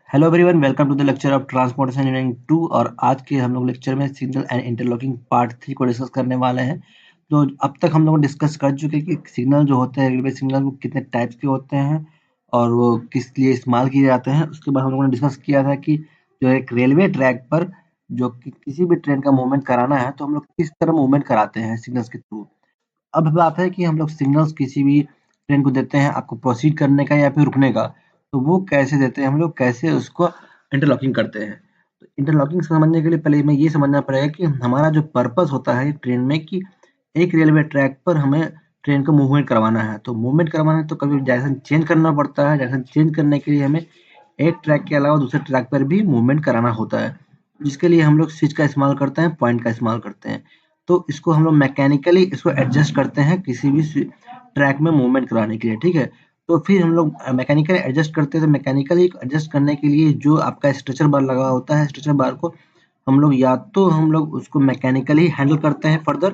Hello everyone, welcome to the lecture of transportation engineering 2। और आज के हम लोग लेक्चर में सिग्नल एंड इंटरलॉकिंग पार्ट 3 को डिस्कस करने वाले हैं। तो अब तक हम लोग डिस्कस कर चुके हैं कि सिग्नल जो होते हैं, रेलवे सिग्नल, वो कितने टाइप्स के होते हैं और वो किस लिए इस्तेमाल किए जाते हैं। उसके बाद हम लोगों ने डिस्कस किया था कि जो एक रेलवे ट्रैक पर जो किसी भी ट्रेन का मूवमेंट कराना है, तो हम लोग किस तरह मूवमेंट कराते हैं सिग्नल्स के थ्रू। अब बात है कि हम लोग सिग्नल्स किसी भी ट्रेन को देते हैं आपको प्रोसीड करने का या फिर रुकने का, तो वो कैसे देते हैं, हम लोग कैसे उसको इंटरलॉकिंग करते हैं। तो इंटरलॉकिंग समझने के लिए पहले हमें ये समझना पड़ेगा कि हमारा जो पर्पस होता है ट्रेन में, कि एक रेलवे ट्रैक पर हमें ट्रेन को मूवमेंट करवाना है। तो मूवमेंट करवाना है तो कभी डायरेक्शन चेंज करना पड़ता है। डायरेक्शन चेंज करने के लिए हमें एक ट्रैक के अलावा दूसरे ट्रैक पर भी मूवमेंट कराना होता है, जिसके लिए हम लोग स्विच का इस्तेमाल करते हैं, पॉइंट का इस्तेमाल करते हैं। तो इसको हम लोग मैकेनिकली इसको एडजस्ट करते हैं किसी भी ट्रैक में मूवमेंट कराने के लिए, ठीक है। तो फिर हम लोग मैकेनिकली एडजस्ट करते हैं। तो मैकेनिकली एडजस्ट करने के लिए जो आपका स्ट्रेचर बार लगा होता है, स्ट्रेचर बार को हम लोग या तो हम लोग उसको मैकेनिकली हैंडल करते हैं फर्दर,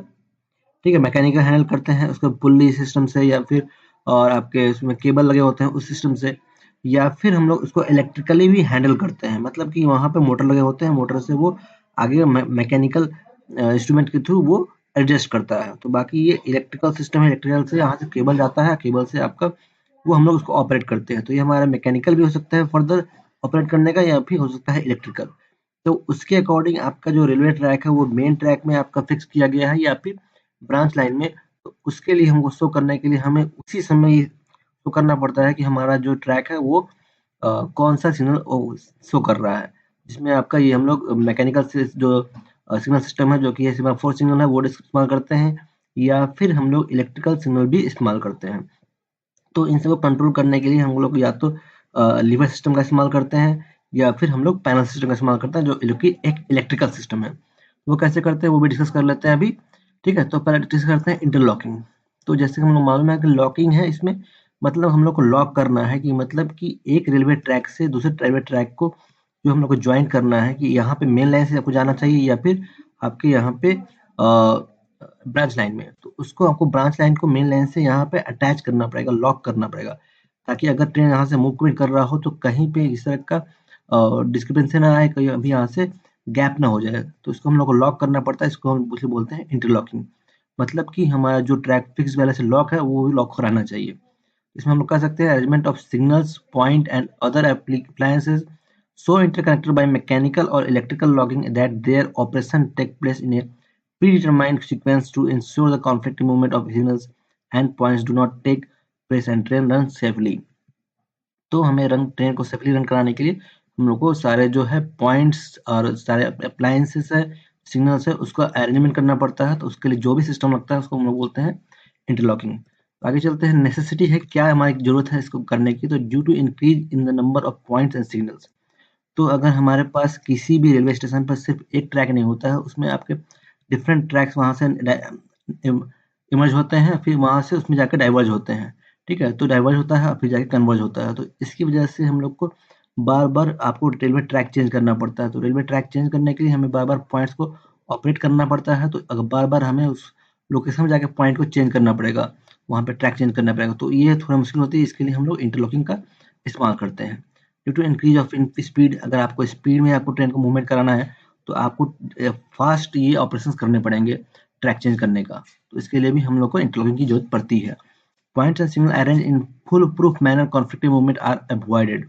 ठीक है, मैकेनिकल हैंडल करते हैं उसको पुल्ली सिस्टम से, या फिर और आपके उसमें केबल लगे होते हैं उस सिस्टम से, या फिर हम लोग उसको इलेक्ट्रिकली भी हैंडल करते हैं। मतलब कि वहाँ पे मोटर लगे होते हैं, मोटर से वो आगे मैकेनिकल इंस्ट्रूमेंट के थ्रू वो एडजस्ट करता है। तो बाकी ये इलेक्ट्रिकल सिस्टम है, इलेक्ट्रिकल से यहाँ से केबल जाता है, केबल से आपका वो हम लोग उसको ऑपरेट करते हैं। तो ये हमारा मैकेनिकल भी हो सकता है फर्दर ऑपरेट करने का, या फिर हो सकता है इलेक्ट्रिकल। तो उसके अकॉर्डिंग आपका जो रेलवे ट्रैक है वो मेन ट्रैक में आपका फिक्स किया गया है या फिर ब्रांच लाइन में। तो उसके लिए हमको शो करने के लिए हमें उसी समय शो करना पड़ता है कि हमारा जो ट्रैक है वो कौन सा सिग्नल शो कर रहा है, जिसमें आपका ये हम लोग मैकेनिकल से जो सिग्नल सिस्टम है, जो कि सेमाफोर सिग्नल है, वो इस्तेमाल करते हैं, या फिर हम लोग इलेक्ट्रिकल सिग्नल भी इस्तेमाल करते हैं। तो इन सबको कंट्रोल करने के लिए हम लोग या तो लीवर सिस्टम का इस्तेमाल करते हैं, या फिर हम लोग पैनल सिस्टम का इस्तेमाल करते हैं, जो कि एक इलेक्ट्रिकल सिस्टम है। वो कैसे करते हैं वो भी डिस्कस कर लेते हैं अभी, ठीक है। तो पहले डिस्कस करते हैं इंटरलॉकिंग। तो जैसे हम लोग मालूम है कि लॉकिंग है इसमें, मतलब हम लोग को लॉक करना है, कि मतलब कि एक रेलवे ट्रैक से दूसरे रेलवे ट्रैक को जो हम लोग को ज्वाइन करना है, कि यहाँ पे मेन लाइन से आपको जाना चाहिए या फिर आपके यहाँ पे ब्रांच लाइन में। तो उसको आपको ब्रांच लाइन को मेन लाइन से यहाँ पे अटैच करना पड़ेगा, लॉक करना पड़ेगा, ताकि अगर ट्रेन यहाँ से मूवमेंट कर रहा हो तो कहीं पे इस तरह का डिस्क्रिपेंसी ना आए, कहीं अभी यहाँ से गैप ना हो जाए। तो इसको हम लोग को लॉक करना पड़ता है। इसको हम उसे बोलते हैं इंटरलॉकिंग। मतलब कि हमारा जो ट्रैक फिक्स वाले से लॉक है वो भी लॉक कराना चाहिए। इसमें हम लोग कह सकते हैं arrangement of signals point and other appliances so interconnected by mechanical or electrical logging that their operation take place in a predetermined sequence to ensure the conflicting movement of signals and points do not take place and train runs safely। तो हमें train को safely run कराने के लिए हम लोग को सारे जो है पॉइंट्स और सारे अप्लायंसेस है, सिग्नल्स है, उसका अरेंजमेंट करना पड़ता है। तो उसके लिए जो भी सिस्टम लगता है उसको हम लोग बोलते हैं इंटरलॉकिंग। आगे चलते हैं, नेसेसिटी है, क्या हमारी जरूरत है इसको करने की। तो due to increase in the number of points and signals. तो अगर हमारे पास किसी भी रेलवे स्टेशन पर सिर्फ एक ट्रैक नहीं होता है, उसमें आपके डिफरेंट ट्रैक्स वहाँ से इमर्ज होते हैं, फिर वहाँ से उसमें जाकर डाइवर्ज होते हैं, ठीक है। तो डाइवर्ज होता है और फिर जाके कन्वर्ज होता है। तो इसकी वजह से हम लोग को बार-बार आपको रेलवे ट्रैक चेंज करना पड़ता है। तो रेलवे ट्रैक चेंज करने के लिए हमें बार-बार पॉइंट्स को ऑपरेट करना पड़ता है। तो अगर बार-बार हमें उस लोकेशन में जाके पॉइंट को चेंज करना पड़ेगा, वहाँ पे ट्रैक चेंज करना पड़ेगा। तो ये थोड़ा मुश्किल होती है, इसके लिए हम लोग इंटरलॉकिंग का इस्तेमाल करते हैं। Due to increase of in speed, अगर आपको स्पीड में आपको ट्रेन को मूवमेंट कराना है, तो आपको फास्ट ये ऑपरेशंस करने पड़ेंगे ट्रैक चेंज करने का। तो इसके लिए भी हम लोग को इंटरलॉकिंग की जरूरत पड़ती है। Points and signal arrange in foolproof manner conflicting movement are avoided.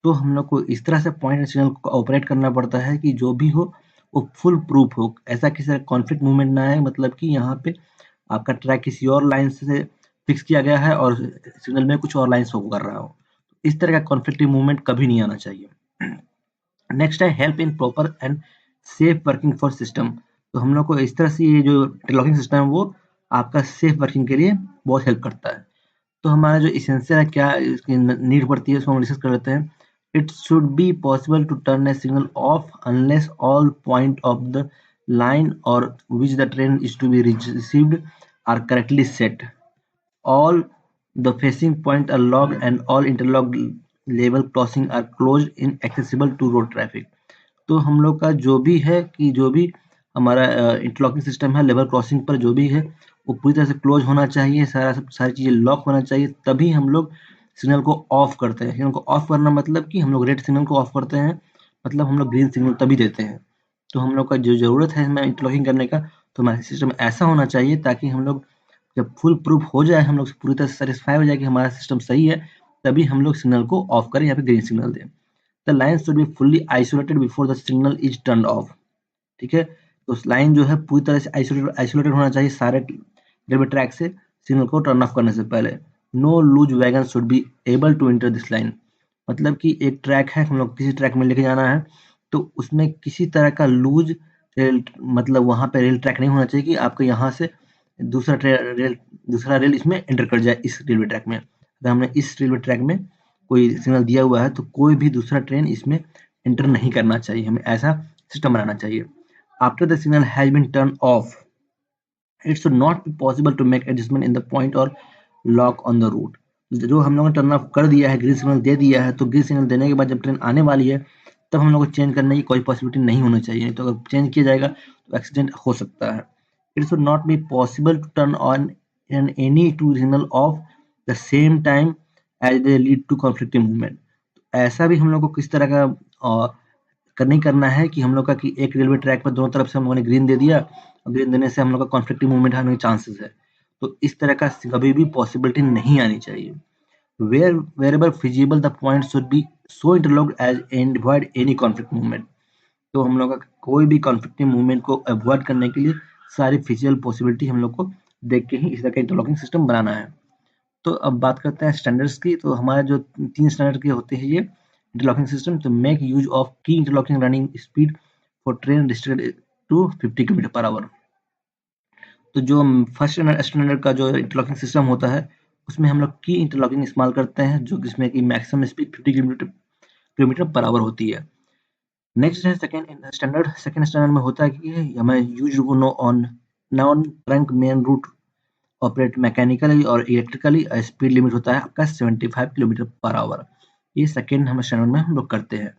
तो हम लोग को इस तरह से पॉइंट एंड सिग्नल को ऑपरेट करना पड़ता है कि जो भी हो वो फुल प्रूफ हो, ऐसा किसी तरह कॉन्फ्लिक्ट मूवमेंट ना आए। मतलब कि यहाँ पे आपका ट्रैक किसी और लाइन से फिक्स किया गया है और सिग्नल में कुछ और लाइन शो कर रहा हो। इस तरह का कॉन्फ्लिक्टिव मूवमेंट कभी नहीं आना चाहिए। नेक्स्ट है help in proper and safe working for system. तो हम लोग को इस तरह से ये जो इंटरलॉकिंग सिस्टम है वो आपका सेफ वर्किंग के लिए बहुत हेल्प करता है। तो हमारा जो एसेंशियल है, क्या इसकी नीड पड़ती है, उसको हम डिस्कस कर लेते हैं। It should be possible to turn a signal off unless all point of the line or which the train is to be received are correctly set. All the facing points are logged and all interlocked level crossing are closed in accessible to road traffic। तो हम लोग का जो भी है, कि जो भी हमारा इंटरलॉकिंग सिस्टम है, लेवल क्रॉसिंग पर जो भी है वो पूरी तरह से क्लोज होना चाहिए, सारी चीज़ें लॉक होना चाहिए, तभी हम लोग सिग्नल को ऑफ करते हैं। सिग्नल को ऑफ करना मतलब कि हम लोग रेड सिग्नल को ऑफ करते हैं, मतलब हम लोग ग्रीन सिग्नल तभी देते हैं। तो हम लोग का जो ज़रूरत है इसमें इंटरलॉकिंग करने का, तो हमारा सिस्टम ऐसा होना चाहिए ताकि हम लोग जब फुल प्रूफ हो जाए, हम लोग पूरी तरह से सेटिस्फाई हो जाए कि हमारा सिस्टम सही है, तभी हम लोग सिग्नल को ऑफ करें या फिर ग्रीन सिग्नल दें। The line should be fully isolated before the signal is turn off. ठीक है, तो लाइन जो है पूरी तरह से आइसोलेटेड होना चाहिए सारे रेलवे ट्रैक से, सिग्नल को टर्न ऑफ करने से पहले। No loose wagon should be able to enter this line. मतलब कि एक ट्रैक है, हम लोग किसी ट्रैक में लेके जाना है, तो उसमें किसी तरह का लूज रेल, मतलब वहां पे रेल ट्रैक नहीं होना चाहिए कि आपको यहाँ से दूसरा रेल इसमें एंटर कर जाए इस रेलवे ट्रैक में। अगर हमने इस रेलवे ट्रैक में कोई सिग्नल दिया हुआ है तो कोई भी दूसरा ट्रेन इसमें एंटर नहीं करना चाहिए, हमें ऐसा सिस्टम बनाना चाहिए। After the signal has been turn off, it should not be possible to make adjustment in the point और लॉक ऑन द रूट। जो हम लोगों ने टर्न ऑफ कर दिया है, ग्रीन सिग्नल दे दिया है, तो ग्रीन सिग्नल देने के बाद जब ट्रेन आने वाली है तब हम लोग को चेंज करने की कोई पॉसिबिलिटी नहीं होनी चाहिए, तो अगर चेंज किया जाएगा तो एक्सीडेंट हो सकता है। It should not be possible to turn on an any two signal of the same time as they lead to conflicting movement. ऐसा भी हम लोग को किस तरह का नहीं करना है कि हम लोग का कि एक रेलवे ट्रैक पर दोनों तरफ से हम लोगों ने ग्रीन दे दिया, और ग्रीन देने से हम लोग का कॉन्फ्लिक्टिंग मूवमेंट आने के चांसेस है, तो इस तरह का कभी भी पॉसिबिलिटी नहीं आनी चाहिए। Wherever feasible, the points should be so interlocked as and avoid any conflict movement। तो हम लोग का कोई भी कॉन्फ्लिक्टिंग मूवमेंट को अवॉइड करने के लिए सारी फिजिकल पॉसिबिलिटी हम लोग को देख के ही इस तरह का इंटरलॉकिंग सिस्टम बनाना है। तो अब बात करते हैं स्टैंडर्ड्स की। तो हमारे जो 3 स्टैंडर्ड के होते हैं ये इंटरलॉकिंग सिस्टम, तो मेक यूज ऑफ की interlocking running speed for train restricted to 50 kilometre per hour. तो जो फर्स्ट स्टैंडर्ड का जो इंटरलॉकिंग सिस्टम होता है उसमें हम लोग की इंटरलॉकिंग इस्तेमाल करते हैं, जो जिसमें कि maximum speed 50 kilometre per our होती है। नेक्स्ट है सेकंड स्टैंडर्ड में होता है कि हमें use no on non trunk main route operate mechanically और इलेक्ट्रिकली, स्पीड लिमिट होता है आपका 75 किलोमीटर पर आवर। ये सेकेंड हम स्टैंडर्ड में हम लोग करते हैं।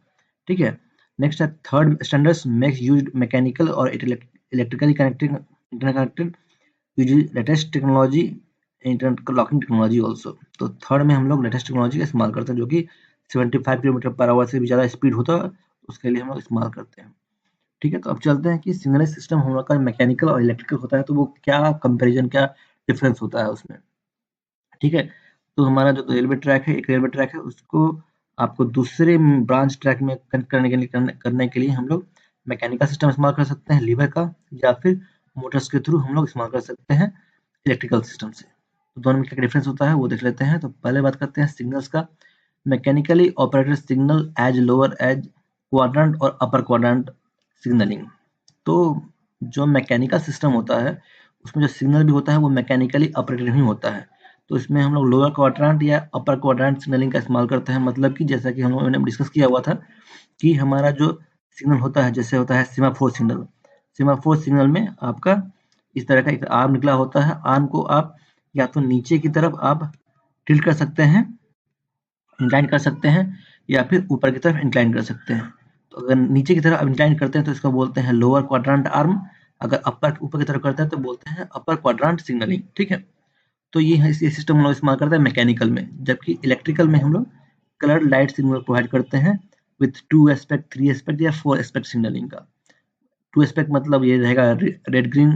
ठीक है, नेक्स्ट है third standard makes use mechanical और electrically connected interconnected use latest technology interlocking technology also. तो थर्ड में हम लोग लेटेस्ट टेक्नोलॉजी का इस्तेमाल करते हैं, जो कि 75 किलोमीटर पर आवर से भी ज़्यादा स्पीड होता है, उसके लिए हम लोग इस्तेमाल करते हैं। ठीक है, तो अब चलते हैं कि सिग्नलाइज सिस्टम हम लोग का मैकेनिकल और इलेक्ट्रिकल होता है, तो वो क्या कंपेरिजन, क्या डिफरेंस होता है उसमें। ठीक है, तो हमारा जो रेलवे ट्रैक है, एक रेलवे ट्रैक है, उसको आपको दूसरे ब्रांच ट्रैक में कनेक्ट करने के लिए हम लोग मैकेनिकल सिस्टम इस्तेमाल कर सकते हैं लीवर का, या फिर मोटर्स के थ्रू हम लोग इस्तेमाल कर सकते हैं इलेक्ट्रिकल सिस्टम से। तो दोनों में क्या डिफरेंस होता है वो देख लेते हैं। तो पहले बात करते हैं सिग्नल्स का। Mechanically operated signal as lower as quadrant और अपर क्वाड्रेंट सिग्नलिंग। तो जो मैकेनिकल सिस्टम होता है उसमें जो सिग्नल भी होता है वो मैकेनिकली ऑपरेटेड ही होता है। तो इसमें हम लोग लोअर क्वाड्रेंट या अपर क्वाड्रेंट सिग्नलिंग का इस्तेमाल करते हैं। मतलब कि जैसा कि हम लोगों ने डिस्कस किया हुआ था कि हमारा जो सिग्नल होता है, जैसे होता है सीमाफोर सिग्नल। सीमाफोर सिग्नल में आपका इस तरह का एक आर्म निकला होता है। आर्म को आप या तो नीचे की तरफ आप टिल्ट कर सकते हैं, इंक्लाइन कर सकते हैं, या फिर ऊपर की तरफ इंक्लाइन कर सकते हैं। तो अगर नीचे की तरफ इंक्लाइन करते हैं तो इसको बोलते हैं लोअर क्वाड्रेंट आर्म। अगर ऊपर की तरफ करते हैं तो बोलते हैं अपर क्वाड्रेंट सिग्नलिंग। ठीक है, तो ये सिस्टम हम लोग इस्तेमाल करते हैं मैकेनिकल में। जबकि इलेक्ट्रिकल में हम लोग कलर लाइट सिग्नल प्रोवाइड करते हैं विथ 2 एस्पेक्ट, 3 एस्पेक्ट या 4 एस्पेक्ट सिग्नलिंग का। 2 एस्पेक्ट मतलब ये रहेगा रेड ग्रीन,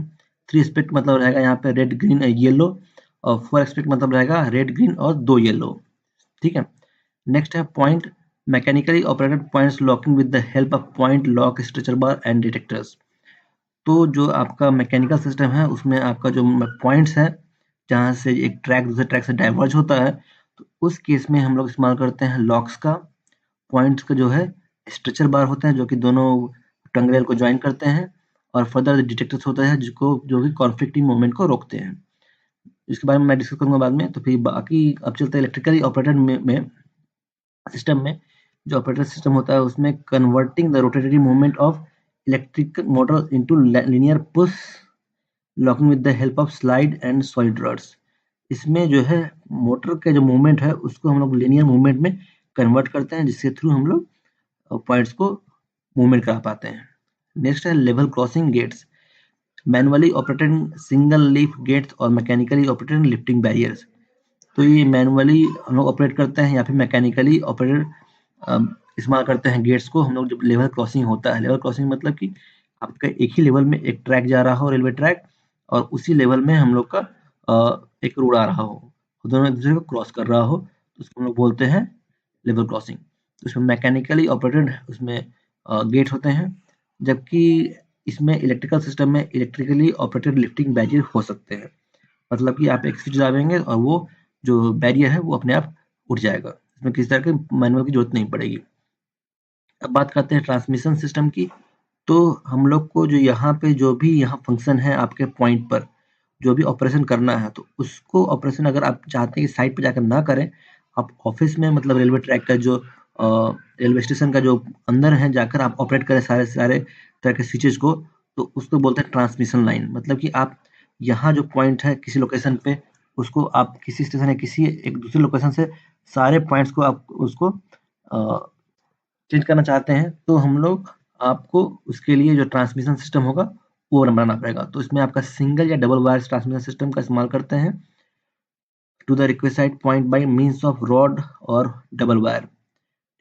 3 एस्पेक्ट मतलब रहेगा यहाँ पे रेड ग्रीन येलो, और 4 एस्पेक्ट मतलब रहेगा रेड ग्रीन और 2 येलो। ठीक है, नेक्स्ट है point mechanically operated points locking with the help of point lock stretcher bar and detectors. तो जो आपका मैकेनिकल सिस्टम है उसमें आपका जो पॉइंट्स है जहाँ से एक ट्रैक दूसरे ट्रैक से डाइवर्ज होता है, तो उस केस में हम लोग इस्तेमाल करते हैं लॉक्स का। पॉइंट्स का जो है स्ट्रेचर बार होते हैं जो कि दोनों टंगरेल को ज्वाइन करते हैं, और फर्दर डिटेक्टर्स होते हैं जो कि कॉन्फ्लिक्टिंग मूवमेंट को रोकते हैं। इसके बारे में मैं डिस्कस करूंगा बाद में। तो फिर बाकी अब चलते हैं इलेक्ट्रिकली ऑपरेटेड में सिस्टम में। जो ऑपरेटर सिस्टम होता है उसमें converting the rotatory movement of electric motor into linear push locking with the help of slide and solid rods. इसमें जो है मोटर के जो मूवमेंट है उसको हम लोग लीनियर मूवमेंट में कन्वर्ट करते हैं, जिसके थ्रू हम लोग पॉइंट्स को मूवमेंट करा पाते हैं। नेक्स्ट है level crossing gates, manually operated single leaf gates और मैकेनिकली ऑपरेटेड लिफ्टिंग बैरियर्स। तो ये मैनुअली हम लोग ऑपरेट करते हैं या फिर मैकेनिकली ऑपरेटेड इस्तेमाल करते हैं गेट्स को हम लोग जब लेवल क्रॉसिंग होता है। लेवल क्रॉसिंग मतलब कि आपका एक ही लेवल में एक ट्रैक जा रहा हो, रेलवे ट्रैक, और उसी लेवल में हम लोग का एक रोड आ रहा हो, दोनों एक दूसरे को क्रॉस कर रहा हो, तो उसको हम लोग बोलते हैं लेवल क्रॉसिंग। तो इसमें मैकेनिकली ऑपरेटेड उसमें गेट होते हैं, जबकि इसमें इलेक्ट्रिकल सिस्टम में इलेक्ट्रिकली ऑपरेटेड लिफ्टिंग बैरियर हो सकते हैं। मतलब कि आप एक स्विच दाबेंगे और वो जो बैरियर है वो अपने आप उठ जाएगा, इसमें किसी तरह के मैनुअल की जरूरत नहीं पड़ेगी। अब बात करते हैं ट्रांसमिशन सिस्टम की। तो हम लोग को जो यहाँ पे जो भी यहाँ फंक्शन है आपके पॉइंट पर जो भी ऑपरेशन करना है, तो उसको ऑपरेशन अगर आप चाहते हैं कि साइट पे जाकर ना करें, आप ऑफिस में मतलब रेलवे ट्रैक का जो रेलवे स्टेशन का जो अंदर है जाकर आप ऑपरेट करें सारे सारे तरह के स्विचेस को, तो उसको बोलते हैं ट्रांसमिशन लाइन। मतलब कि आप यहाँ जो पॉइंट है किसी लोकेशन पे, उसको आप किसी स्टेशन या किसी एक दूसरे लोकेशन से सारे पॉइंट्स को आप उसको चेंज करना चाहते हैं, तो हम लोग आपको उसके लिए जो ट्रांसमिशन सिस्टम होगा वो बनाना पड़ेगा। तो इसमें आपका सिंगल या डबल वायर ट्रांसमिशन सिस्टम का इस्तेमाल करते हैं to the requested point by means of rod और डबल वायर।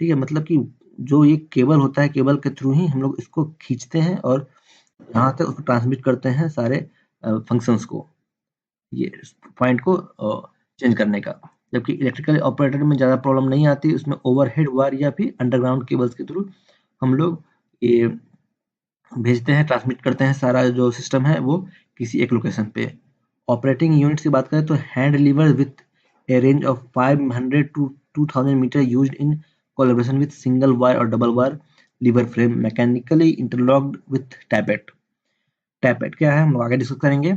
ठीक है, मतलब कि जो ये केबल होता है, केबल के थ्रू ही हम लोग इसको खींचते हैं और यहाँ तक उसको ट्रांसमिट करते हैं सारे फंक्शंस को, ये पॉइंट को चेंज करने का। जबकि इलेक्ट्रिकल ऑपरेटर में ज़्यादा प्रॉब्लम नहीं आती, उसमें ओवरहेड वायर या फिर अंडरग्राउंड केबल्स के थ्रू हम लोग ये भेजते हैं, ट्रांसमिट करते हैं सारा जो सिस्टम है वो किसी एक लोकेशन पे। ऑपरेटिंग यूनिट्स की बात करें तो hand lever with a range of 500 to 2000 metre used in collaboration with single wire और double wire lever frame mechanically interlocked with tappet. Tappet क्या है हम लोग आगे डिस्कस करेंगे।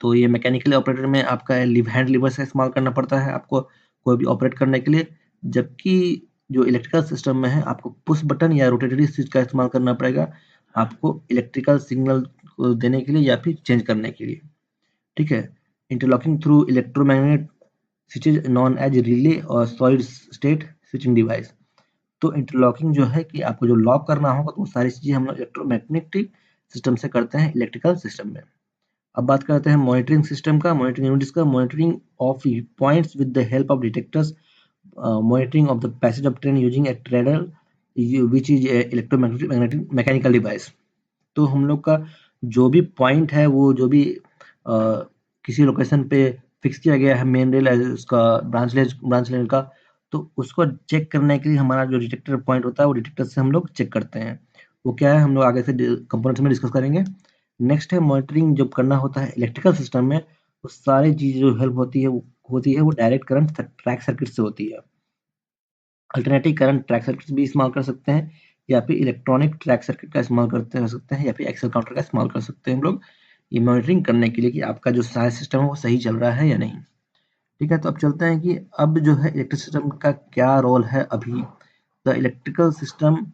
तो ये मैकेनिकली ऑपरेटर में आपका हैंड लीवर से इस्तेमाल करना पड़ता है आपको कोई भी ऑपरेट करने के लिए, जबकि जो इलेक्ट्रिकल सिस्टम में है आपको पुश बटन या रोटेटरी स्विच का इस्तेमाल करना पड़ेगा आपको इलेक्ट्रिकल सिग्नल को देने के लिए या फिर चेंज करने के लिए। ठीक है, interlocking through electromagnet switches known as relay और सॉलिड स्टेट स्विचिंग डिवाइस। तो इंटरलॉकिंग जो है कि आपको जो लॉक करना होगा तो वो सारी चीजें हम लोग इलेक्ट्रोमैग्नेटिक सिस्टम से करते हैं इलेक्ट्रिकल सिस्टम में। अब बात करते हैं मॉनिटरिंग सिस्टम का, मॉनिटरिंग यूनिट्स का। Monitoring of points with the help of detectors, monitoring of the passage of train using a treadle which is electromagnetic mechanical device. तो हम लोग का जो भी पॉइंट है वो जो भी किसी लोकेशन पे फिक्स किया गया है मेन रेल उसका ब्रांच लेन का, तो उसको चेक करने के लिए हमारा जो डिटेक्टर पॉइंट होता है वो डिटेक्टर से हम लोग चेक करते हैं। वो क्या है हम लोग आगे से कंपोनेंट्स में डिस्कस करेंगे। नेक्स्ट है मॉनिटरिंग जब करना होता है इलेक्ट्रिकल सिस्टम में, तो सारी चीज़ जो हेल्प होती है वो डायरेक्ट करंट ट्रैक सर्किट से होती है। अल्टरनेटिव करंट ट्रैक सर्किट भी इस्तेमाल कर सकते हैं या फिर इलेक्ट्रॉनिक ट्रैक सर्किट का इस्तेमाल कर सकते हैं या फिर एक्सेल काउंटर का इस्तेमाल कर सकते हैं हम लोग ये मॉनिटरिंग करने के लिए कि आपका जो सारा सिस्टम है वो सही चल रहा है या नहीं। ठीक है, तो अब चलते हैं कि अब जो है इलेक्ट्रिक सिस्टम का क्या रोल है अभी। The electrical system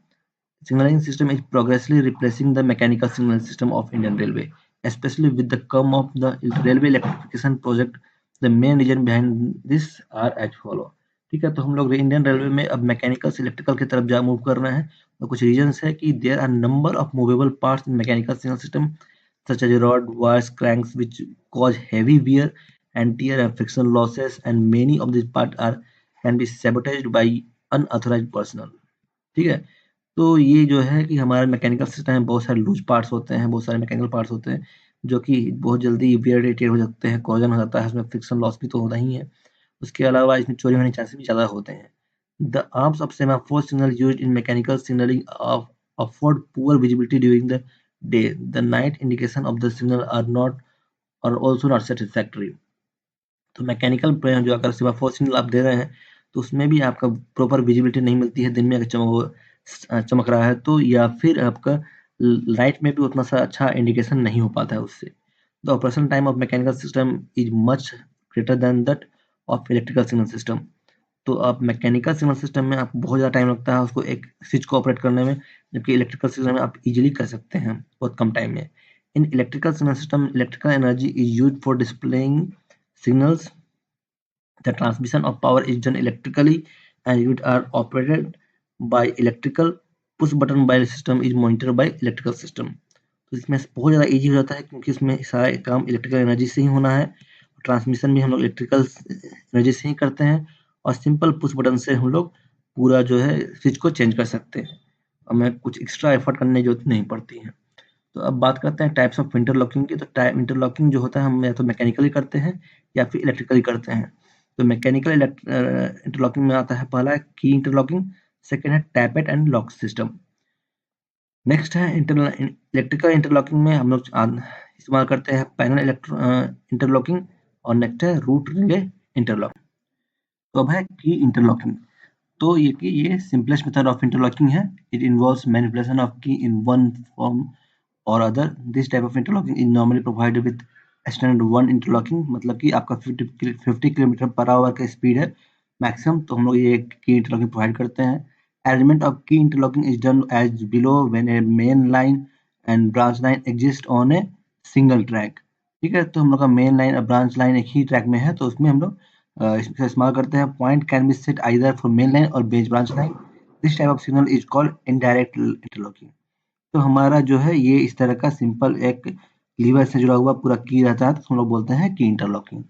signaling system is progressively replacing the mechanical signal system of Indian Railway, especially with the come of the railway electrification project. The main reason behind this are as follow। ठीक है, तो हम लोग Indian railway में अब mechanical से electrical की तरफ जा मूव कर रहे हैं, और कुछ रीजंस है कि there are number of movable parts in mechanical signal system such as rod, wires, cranks which cause heavy wear and tear and friction losses, and many of these parts are can be sabotaged by unauthorized personnel। ठीक है, तो ये जो है कि हमारा mechanical system में बहुत सारे लूज पार्ट्स होते हैं, बहुत सारे मैकेनिकल पार्ट्स होते हैं जो कि बहुत जल्दी वियर एंड टियर हो जाते हैं, कॉरोजन हो जाता है, उसमें फ्रिक्शन लॉस भी तो होता ही है। उसके अलावा इसमें चोरी होने के चांसेस भी ज़्यादा होते हैं। The arms of semaphore signal used in mechanical signalling of afford poor visibility during the day. The night indication of the signal are also not satisfactory. तो मैकेनिकल जो अगर सेमाफोर सिग्नल आप दे रहे हैं तो उसमें भी आपका प्रॉपर विजिबिलिटी नहीं मिलती है, दिन में अगर चमक रहा है तो, या फिर आपका लाइट में भी उतना सा अच्छा इंडिकेशन नहीं हो पाता है उससे। The operation time of mechanical system is much greater than that of electrical signal system. तो आप मैकेनिकल सिग्नल सिस्टम में आपको बहुत ज़्यादा टाइम लगता है उसको एक स्विच को ऑपरेट करने में, जबकि इलेक्ट्रिकल सिस्टम में आप इजीली कर सकते हैं बहुत कम टाइम में। In electrical signal system electrical energy is use for displaying signals। The transmission of power is done electrically and units are operated by electrical push button by system is monitored by electrical system। तो इसमें बहुत ज़्यादा easy हो जाता है क्योंकि इसमें सारा काम इलेक्ट्रिकल एनर्जी से ही होना है। ट्रांसमिशन भी हम लोग इलेक्ट्रिकल एनर्जी से ही करते हैं, और सिंपल पुश बटन से हम लोग पूरा जो है स्विच को चेंज कर सकते हैं, हमें कुछ एक्स्ट्रा एफर्ट करने की जरूरत नहीं पड़ती है। तो अब बात करते हैं टाइप्स ऑफ इंटरलॉकिंग की। तो टाइप इंटरलॉकिंग जो होता है हम या तो मैकेनिकली करते हैं या फिर इलेक्ट्रिकली करते हैं। तो मैकेनिकल इंटरलॉकिंग में आता है पहला की इंटरलॉकिंग, सेकेंड है tappet and lock system. Next है इलेक्ट्रिकल इंटरलॉकिंग में हम लोग इस्तेमाल करते हैं पैनल इंटरलॉकिंग, और नेक्स्ट है रूट रिले इंटरलॉकिंग। तो अब है की इंटरलॉकिंग। तो ये सिंपलेस्ट मेथड ऑफ इंटरलॉकिंग है। इट इन्वॉल्व्स मैनिपुलेशन ऑफ की इन वन फॉर्म और other. This type of interlocking is normally provided with standard one interlocking, मतलब कि आपका 50 किलोमीटर पर आवर का स्पीड है मैक्सिमम, तो हम लोग ये की इंटरलॉकिंग प्रोवाइड करते हैं। Arrangement of key interlocking is done as below when a main line and branch line exist on a single track। ठीक है, तो हम लोग का मेन लाइन और ब्रांच लाइन एक ही ट्रैक में है, तो उसमें हम लोग इसका इस्तेमाल करते हैं। Point can be set either for main line और base branch line. This type of signal is called indirect interlocking. तो हमारा जो है ये इस तरह का सिंपल एक लीवर से जुड़ा हुआ पूरा की रहता है, तो हम लोग बोलते हैं की इंटरलॉकिंग।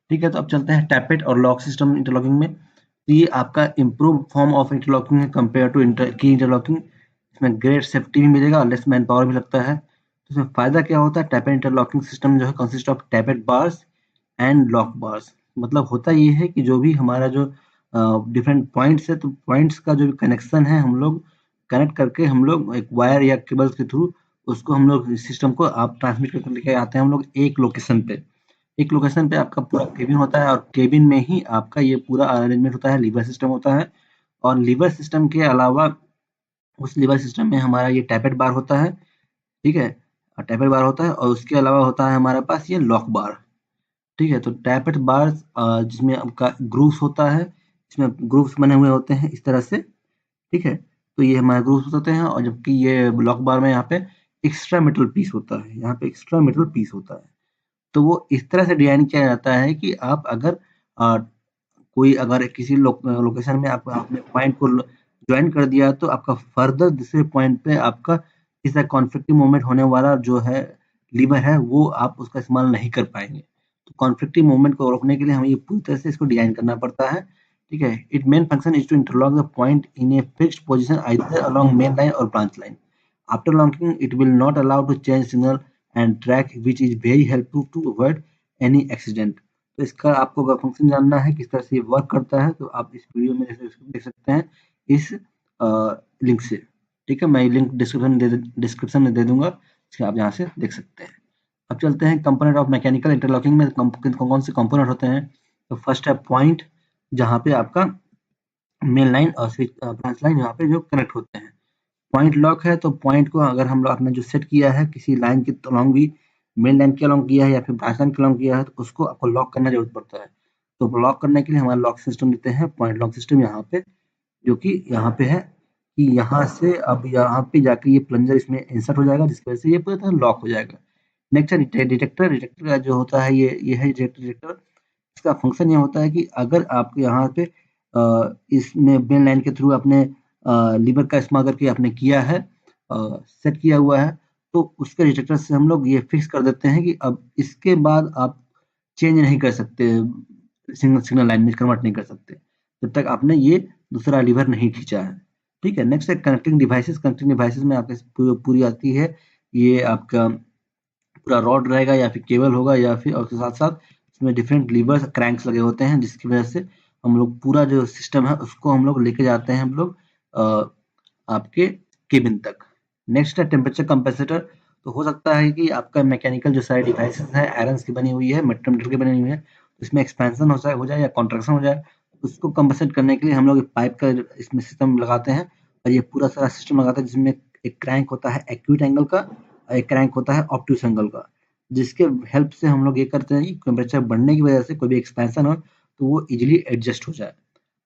ठीक है, तो अब चलते हैं टैपेट और लॉक सिस्टम इंटरलॉकिंग में। तो ये आपका इम्प्रूव फॉर्म ऑफ इंटरलॉकिंग है कंपेयर टू की इंटरलॉकिंग। इसमें ग्रेट सेफ्टी भी मिलेगा और लेस मैन पावर भी लगता है। तो इसमें फायदा क्या होता है, टैपेट इंटरलॉकिंग सिस्टम जो है consist of tappet bars and lock bars. मतलब होता ये है कि जो भी हमारा जो डिफरेंट पॉइंट्स है, तो पॉइंट्स का जो कनेक्शन है हम लोग कनेक्ट करके हम लोग एक वायर या केबल्स के थ्रू उसको हम लोग सिस्टम को आप ट्रांसमिट करके लेके आते हैं हम लोग एक लोकेशन पे। एक लोकेशन पे आपका पूरा केबिन होता है, और केबिन में ही आपका ये पूरा अरेंजमेंट होता है, लीवर सिस्टम होता है। और लीवर सिस्टम के अलावा उस लीवर सिस्टम में हमारा ये टैपेट बार होता है। ठीक है, टैपेट बार होता है, और उसके अलावा होता है हमारे पास ये लॉक बार। ठीक है, तो टैपेट बार जिसमें आपका ग्रूव्स होता है, इसमें ग्रूव्स बने हुए होते हैं इस तरह से। ठीक है, तो ये हमारे ग्रूव्स होते हैं, और जबकि ये लॉक बार में यहाँ पे एक्स्ट्रा मेटल पीस होता है, यहाँ पे एक्स्ट्रा मेटल पीस होता है। तो वो इस तरह से डिजाइन किया जाता है कि आप अगर कोई अगर किसी लोकेशन में आपने पॉइंट को ज्वाइन कर दिया, तो आपका फर्दर दूसरे पॉइंट पे आपका इस तरह कॉन्फ्लिक्टिंग मूवमेंट होने वाला जो है लीवर है, वो आप उसका इस्तेमाल नहीं कर पाएंगे। तो कॉन्फ्लिक्टिंग मूवमेंट को रोकने के लिए हमें ये पूरी तरह से इसको डिजाइन करना पड़ता है। ठीक है, it main function is to interlock the point in a fixed position either along main line और branch line. After locking it will not allow to change signal and track, which is very helpful to avoid any accident. तो इसका आपको अगर function जानना है किस तरह से ये वर्क करता है, तो आप इस वीडियो में देख सकते हैं इस लिंक से। ठीक है, मैं लिंक डिस्क्रिप्शन में दे दूंगा, इसके आप यहाँ से देख सकते हैं। अब चलते हैं कंपोनेंट ऑफ मैकेनिकल इंटरलॉकिंग में कौन से कंपोनेंट होते हैं। तो फर्स्ट है पॉइंट, जहाँ पे आपका मेन लाइन और स्विच ब्रांच लाइन यहाँ पे जो कनेक्ट होते हैं। पॉइंट लॉक है, तो पॉइंट को अगर हम लोग आपने जो सेट किया है किसी लाइन के अलोंग भी, मेन लाइन के अलोंग किया है या फिर ब्रांच लाइन के अलोंग किया है, तो उसको आपको लॉक करने की जरूरत पड़ता है। तो लॉक करने के लिए हमारा लॉक सिस्टम देते हैं, पॉइंट लॉक सिस्टम यहाँ पे, जो कि यहाँ पे है कि यहाँ से अब यहाँ पे जाके ये प्लंजर इसमें इंसर्ट हो जाएगा, जिसकी वजह से ये पूरी तरह लॉक हो जाएगा। नेक्स्ट है डिटेक्टर। डिटेक्टर का जो होता है ये है डिटेक्टर। इसका फंक्शन ये होता है कि अगर आपके यहाँ पे इसमें मेन लाइन के थ्रू आपने लीवर का इस्तेमाल करके आपने किया है, सेट किया हुआ है, तो उसके डिटेक्टर से हम लोग ये फिक्स कर देते हैं कि अब इसके बाद आप चेंज नहीं कर सकते, सिग्नल लाइन में कन्वर्ट नहीं कर सकते जब तक आपने ये दूसरा लीवर नहीं खींचा है। ठीक है, नेक्स्ट है कनेक्टिंग डिवाइसेस। कनेक्टिंग डिवाइसेस में आपके पूरी आती है, ये आपका पूरा रॉड रहेगा या फिर केबल होगा, या फिर और उसके साथ साथ इसमें डिफरेंट लीवर्स क्रैंक्स लगे होते हैं, जिसकी वजह से हम लोग पूरा जो सिस्टम है उसको हम लोग लेके जाते हैं हम लोग आपके केबिन तक। नेक्स्ट है टेम्परेचर कंपेंसेटर। तो हो सकता है कि आपका मैकेनिकल जो सारी डिवाइसेस है आयरन्स की बनी हुई है, मेटल की बनी हुई है, इसमें एक्सपेंशन हो जाए या कॉन्ट्रैक्शन हो जाए, उसको कंपेंसेट करने के लिए हम लोग एक पाइप का इसमें सिस्टम लगाते हैं, और ये पूरा सारा सिस्टम लगाते हैं, जिसमें एक क्रैंक होता है एक्यूट एंगल का, एक क्रैंक होता है ऑब्ट्यूस एंगल का, जिसके हेल्प से हम लोग ये करते हैं कि टेम्परेचर बढ़ने की वजह से कोई भी एक्सपेंशन हो तो वो इजीली एडजस्ट हो जाए।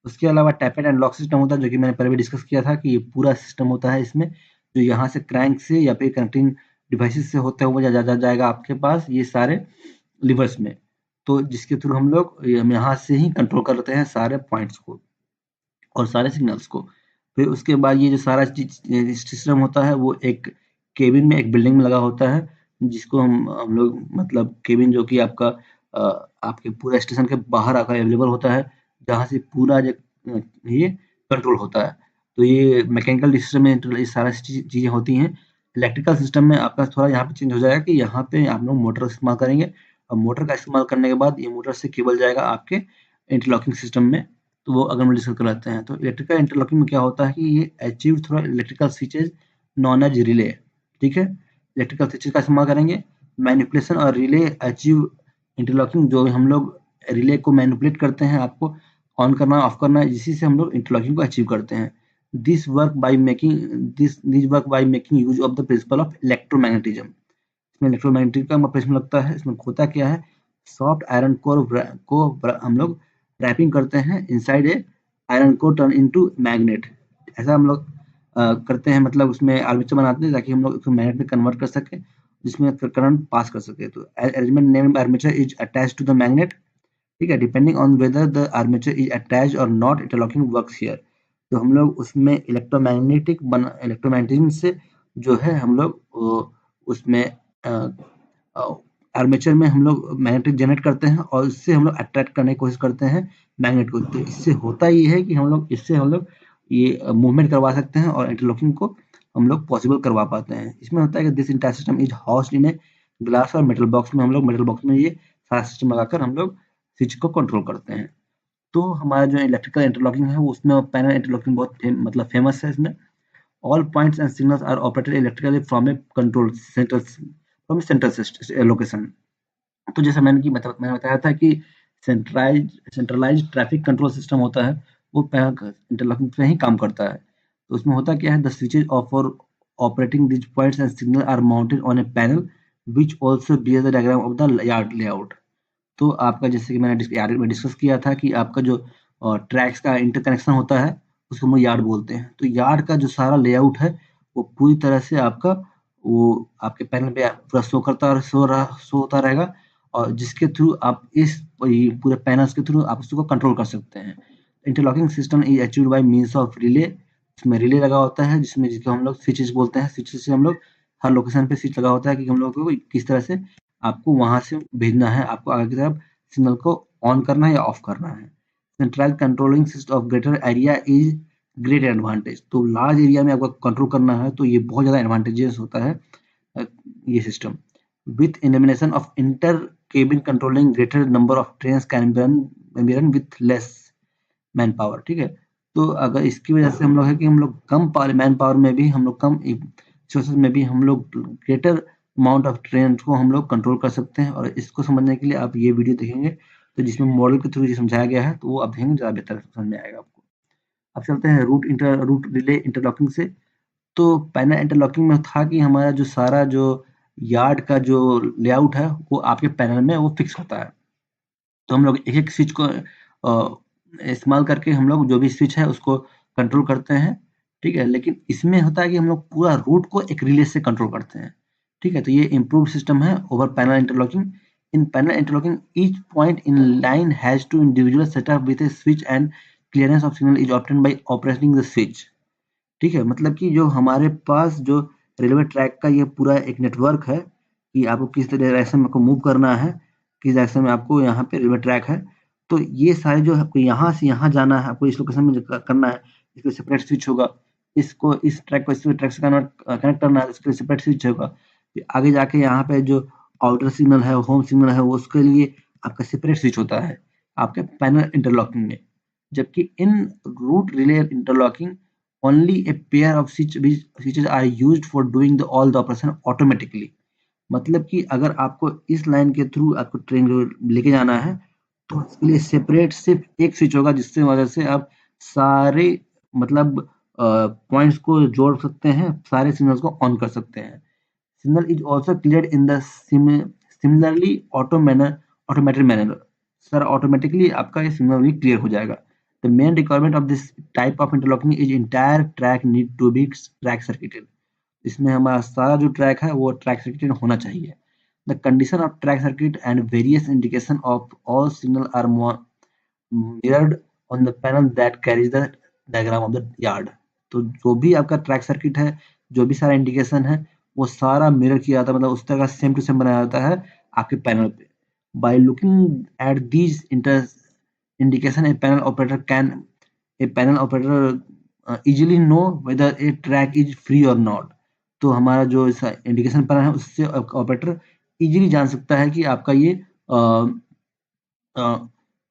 उसके अलावा टैपेट एंड लॉक सिस्टम होता है, जो कि मैंने पहले भी डिस्कस किया था कि ये पूरा सिस्टम होता है इसमें, जो यहाँ से क्रैंक से या फिर कनेक्टिंग डिवाइसेस से होते हुए जाएगा आपके पास ये सारे लिवर्स में, तो जिसके थ्रू हम लोग यहाँ से ही कंट्रोल करते हैं सारे पॉइंट्स को और सारे सिग्नल्स को। फिर उसके बाद ये जो सारा सिस्टम होता है वो एक केबिन में, एक बिल्डिंग में लगा होता है, जिसको हम लोग मतलब केबिन जो कि आपका आपके पूरा स्टेशन के बाहर आकर अवेलेबल होता है, जहाँ से पूरा ये कंट्रोल होता है। तो ये मैकेनिकल सिस्टम में ये सारा चीज़ें होती हैं। इलेक्ट्रिकल सिस्टम में आपका थोड़ा यहाँ पे चेंज हो जाएगा कि यहाँ पे आप लोग मोटर इस्तेमाल करेंगे और मोटर का इस्तेमाल करने के बाद ये मोटर से केबल जाएगा आपके इंटरलॉकिंग सिस्टम में, तो वो अगर हम डिस्कस कर लेते हैं। तो इलेक्ट्रिकल इंटरलॉकिंग में क्या होता है कि ये achieve through electrical switches known as relay, ठीक है। इलेक्ट्रिकल स्विचेज का इस्तेमाल करेंगे, मैनिपुलेशन और रिले अचीव इंटरलॉकिंग, जो हम लोग रिले को मैनिपुलेट करते हैं, आपको ऑन करना ऑफ करना है, इसी से हम लोग इंटरलॉकिंग को अचीव करते हैं। This work by making use of the principle of electromagnetism. इसमें इलेक्ट्रोमैग्नेटिज्म का प्रश्न लगता है। इसमें होता क्या है, सॉफ्ट आयरन कोर को हम लोग रैपिंग करते हैं inside a iron core turn into magnet. ऐसा हम लोग करते हैं, मतलब उसमें आर्मेचर बनाते हैं ताकि हम लोग उसको मैग्नेट में कन्वर्ट कर सके, जिसमें करंट पास कर सके। तो arrangement named armature is attached to the magnet, ठीक है। Depending on whether the armature is attached और नॉट, इंटरलॉकिंग वर्क्स हियर। तो हम लोग उसमें इलेक्ट्रोमैग्नेटिज्म से जो है हम लोग उसमें आर्मेचर में हम लोग मैग्नेटिक जनरेट करते हैं और इससे हम लोग अट्रैक्ट करने की कोशिश करते हैं मैग्नेट को। तो इससे होता ये है कि हम लोग ये मूवमेंट करवा सकते हैं और इंटरलॉकिंग को हम लोग पॉसिबल करवा पाते हैं। इसमें होता है कि this entire system is housed in a glass और मेटल बॉक्स में, हम लोग मेटल बॉक्स में ये सारा सिस्टम लगाकर हम लोग स्विच को कंट्रोल करते हैं। तो हमारा जो इलेक्ट्रिकल इंटरलॉकिंग है वो उसमें पैनल इंटरलॉकिंग बहुत मतलब फेमस है। इसमें all points and signals are operated electrically from a control central from a central location। तो जैसा मैंने बताया था कि सेंट्रलाइज ट्रैफिक कंट्रोल सिस्टम होता है, वो इंटरलॉकिंग पे ही काम करता है। तो उसमें होता क्या है, the switches of for operating this points and signal are mounted on a panel which also bears the diagram of the yard layout. तो आपका जैसे कि मैंने डिस्कस किया था कि आपका जो ट्रैक्स का इंटरकनेक्शन होता है उसको हम लोग यार्ड बोलते हैं। तो यार्ड का जो सारा लेआउट है वो पूरी तरह से आपका वो आपके पैनल पे पूरा शो होता रहेगा, और जिसके थ्रू आप पूरे पैनल्स के थ्रू आप उसको कंट्रोल कर सकते हैं। Interlocking system is achieved by means of relay. इसमें रिले लगा होता है जिसको हम लोग स्विचेस बोलते हैं। स्विचेस से हम लोग हर लोकेशन पे स्विच लगा होता है कि हम लोग को किस तरह से आपको वहां से भेजना है, आपको आगे की तरफ सिग्नल को ऑन करना है या ऑफ करना है। Centralise controlling system of greater area is great advantage. तो लार्ज एरिया में आपको कंट्रोल करना है तो ये बहुत ज्यादा एडवांटेजेस होता है ये system. With elimination of inter cabin controlling greater number of trains can be run with less man power, ठीक है। तो अगर इसकी वजह से हम लोग है कि हम लोग कम मैन पावर में भी हम लोग कम रिसोर्सेज में भी हम लोग ग्रेटर अमाउंट ऑफ ट्रेन को हम लोग कंट्रोल कर सकते हैं। और इसको समझने के लिए आप ये वीडियो देखेंगे तो जिसमें मॉडल के थ्रू ये समझाया गया है, तो वो आप देखेंगे ज़्यादा बेहतर समझ में आएगा आपको। अब चलते हैं रूट रिले इंटरलॉकिंग से। तो पैनल इंटरलॉकिंग में था कि हमारा जो सारा जो यार्ड का जो लेआउट है वो आपके पैनल में वो फिक्स होता है। तो हम लोग एक-एक स्विच को इस्तेमाल करके हम लोग जो भी स्विच है उसको कंट्रोल करते हैं, ठीक है। लेकिन इसमें होता है कि हम लोग पूरा रूट को एक रिले से कंट्रोल करते हैं, ठीक है। तो ये इम्प्रूव्ड सिस्टम है over panel interlocking. In panel interlocking each point in line has to individual setup with a switch and clearance of signal is obtained by operating the switch, ठीक है। मतलब कि जो हमारे पास जो रेलवे ट्रैक का ये पूरा एक नेटवर्क है कि आपको किस डायरेक्शन में मूव करना है, किस डायरेक्शन में आपको यहाँ पे रेलवे ट्रैक है। तो ये सारे जो आपको यहाँ से यहाँ जाना है, आपको इस लोकेशन में करना है, इसको सेपरेट स्विच होगा। इसको इस ट्रैक को इस ट्रैक से कनेक्ट करना है, इसके लिए सेपरेट स्विच होगा। फिर आगे जाके यहाँ पे जो आउटर सिग्नल है, होम सिग्नल है, उसके लिए आपका सेपरेट स्विच होता है आपके पैनल इंटरलॉकिंग में। जबकि in route relay interlocking only a pair of switches are used for doing all the operation automatically। मतलब कि अगर आपको इस लाइन के थ्रू आपको ट्रेन लेके जाना है तो इसके लिए सेपरेट सिर्फ एक स्विच होगा, जिससे वजह से आप सारे मतलब पॉइंट्स को जोड़ सकते हैं, सारे सिग्नल्स को ऑन कर सकते हैं। Signal is also clear in the similarly automated manner. Sir automatically आपका ये सिग्नल भी क्लियर हो जाएगा। The main requirement of this type of interlocking is entire track need to be track circuited। इसमें हमारा सारा जो ट्रैक है वो ट्रैक सर्किटेड होना चाहिए। The condition of track circuit and various indication of all signal are mirrored on the panel that carries the diagram of the yard। तो जो भी आपका ट्रैक सर्किट है, जो भी सारा इंडिकेशन है, वो सारा मिरर किया जाता है, मतलब उस तरह का सेम टू सेम बनाया जाता है आपके पैनल पे। By looking at these indication, a panel operator easily know whether a track is free or not. तो हमारा जो इंडिकेशन पैनल है उससे ऑपरेटर इजीली जान सकता है कि आपका ये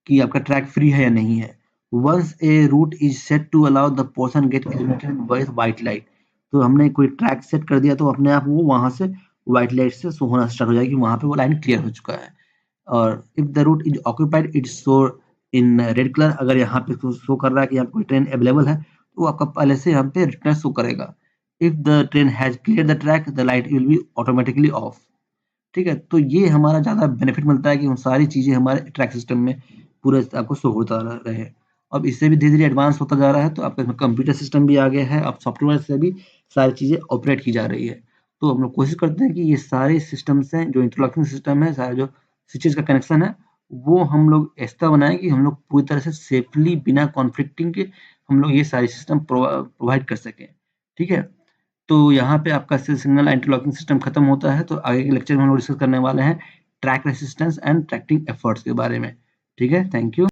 कि आपका ट्रैक फ्री है या नहीं है. Once a route is set to allow the person get illuminated with white light. तो हमने कोई ट्रैक सेट कर दिया तो अपने आप वो वहां से व्हाइट लाइट से शो होना स्टार्ट हो जाएगी, वहां पे वो लाइन क्लियर हो चुका है. और if the route is occupied it show in red colour. अगर यहाँ पे शो कर रहा है कि यहाँ कोई ट्रेन अवेलेबल है तो आपका पहले से यहाँ पे रिटर्न शो करेगा. If the train has clear the track the light will be automatically off. ठीक है, तो ये हमारा ज़्यादा बेनिफिट मिलता है कि उन सारी चीज़ें हमारे ट्रैक सिस्टम में पूरे आपको शो होता रहे. अब इससे भी धीरे-धीरे एडवांस होता जा रहा है, तो आपके इसमें कंप्यूटर सिस्टम भी आ गया है, अब सॉफ्टवेयर से भी सारी चीज़ें ऑपरेट की जा रही है. तो हम लोग कोशिश करते हैं कि ये सारे सिस्टम्स हैं, जो इंटरलॉकिंग सिस्टम है, सारे जो स्विचेज़ का कनेक्शन है, वो हम लोग ऐसा बनाएँ कि हम लोग पूरी तरह से सेफली बिना कॉन्फ्लिक्टिंग के हम लोग ये सारे सिस्टम प्रोवाइड कर सकें. ठीक है? तो यहाँ पे आपका सिग्नल इंटरलॉकिंग सिस्टम खत्म होता है. तो आगे के लेक्चर में हम लोग डिस्कस करने वाले हैं ट्रैक रेसिस्टेंस एंड ट्रैक्टिंग एफर्ट्स के बारे में. ठीक है, थैंक यू.